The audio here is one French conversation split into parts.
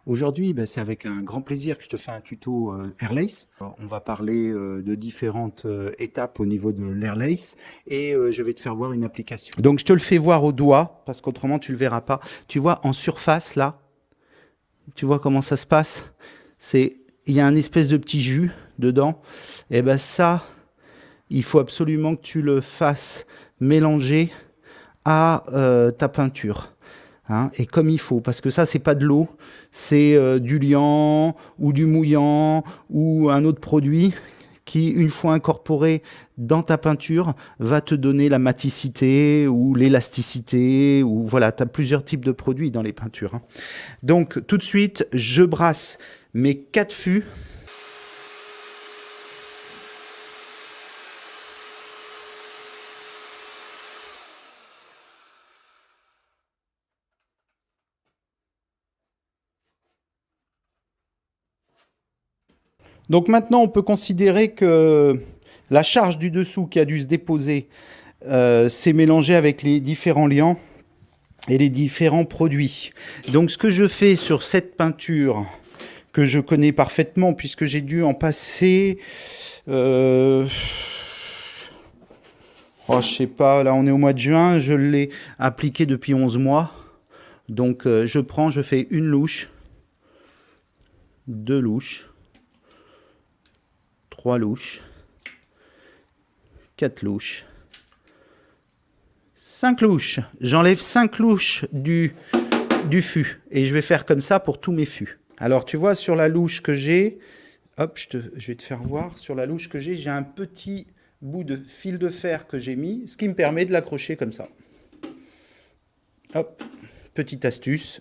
Aujourd'hui, c'est avec un grand plaisir que je te fais un tuto Airlace. Alors, on va parler de différentes étapes au niveau de l'Airlace et je vais te faire voir une application. Donc je te le fais voir au doigt parce qu'autrement tu le verras pas. Tu vois en surface là, tu vois comment ça se passe? Il y a un espèce de petit jus dedans. Et ben ça, il faut absolument que tu le fasses mélanger à ta peinture. Hein, et comme il faut, parce que ça, c'est pas de l'eau, c'est du liant ou du mouillant ou un autre produit qui, une fois incorporé dans ta peinture, va te donner la maticité ou l'élasticité, ou voilà, tu as plusieurs types de produits dans les peintures. Hein. Donc, tout de suite, je brasse mes 4 fûts. Donc maintenant, on peut considérer que la charge du dessous qui a dû se déposer s'est mélangée avec les différents liants et les différents produits. Donc ce que je fais sur cette peinture, que je connais parfaitement, puisque j'ai dû en passer... je sais pas, là on est au mois de juin, je l'ai appliqué depuis 11 mois. Donc je fais une louche, 2 louches, 3 louches, 4 louches, 5 louches. J'enlève 5 louches du fût. Et je vais faire comme ça pour tous mes fûts. Alors tu vois sur la louche que j'ai, hop, je vais te faire voir. Sur la louche que j'ai un petit bout de fil de fer que j'ai mis, ce qui me permet de l'accrocher comme ça. Hop, petite astuce.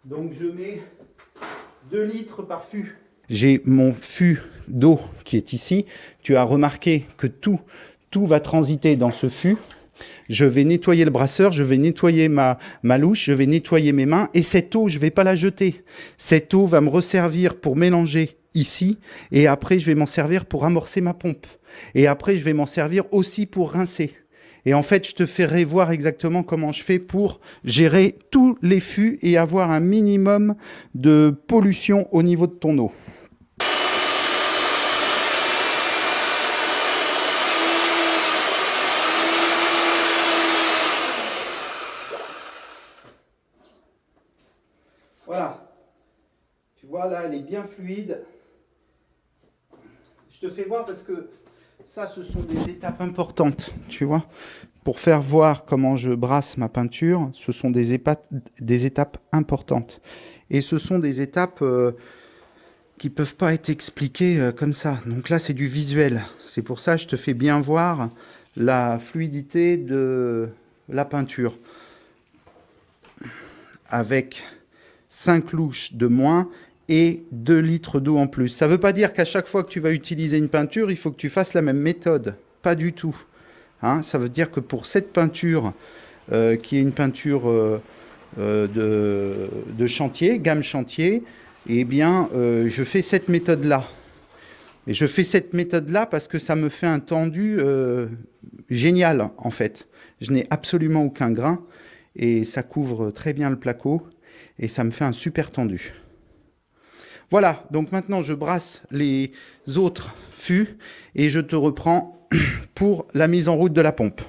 Donc je mets 2 litres par fût. J'ai mon fût d'eau qui est ici. Tu as remarqué que tout va transiter dans ce fût. Je vais nettoyer le brasseur, je vais nettoyer ma louche, je vais nettoyer mes mains. Et cette eau, je ne vais pas la jeter. Cette eau va me resservir pour mélanger ici. Et après, je vais m'en servir pour amorcer ma pompe. Et après, je vais m'en servir aussi pour rincer. Et en fait, je te ferai voir exactement comment je fais pour gérer tous les fûts et avoir un minimum de pollution au niveau de ton eau. Voilà. Tu vois, là, elle est bien fluide. Je te fais voir parce que ça, ce sont des étapes importantes, tu vois. Pour faire voir comment je brasse ma peinture, ce sont des étapes importantes. Et ce sont des étapes qui ne peuvent pas être expliquées comme ça. Donc là, c'est du visuel. C'est pour ça que je te fais bien voir la fluidité de la peinture. Avec 5 louches de moins et 2 litres d'eau en plus. Ça ne veut pas dire qu'à chaque fois que tu vas utiliser une peinture, il faut que tu fasses la même méthode. Pas du tout. Hein, ça veut dire que pour cette peinture, qui est une peinture de chantier, gamme chantier, eh bien, je fais cette méthode-là. Et je fais cette méthode-là parce que ça me fait un tendu génial, en fait. Je n'ai absolument aucun grain et ça couvre très bien le placo et ça me fait un super tendu. Voilà, donc maintenant je brasse les autres fûts et je te reprends pour la mise en route de la pompe.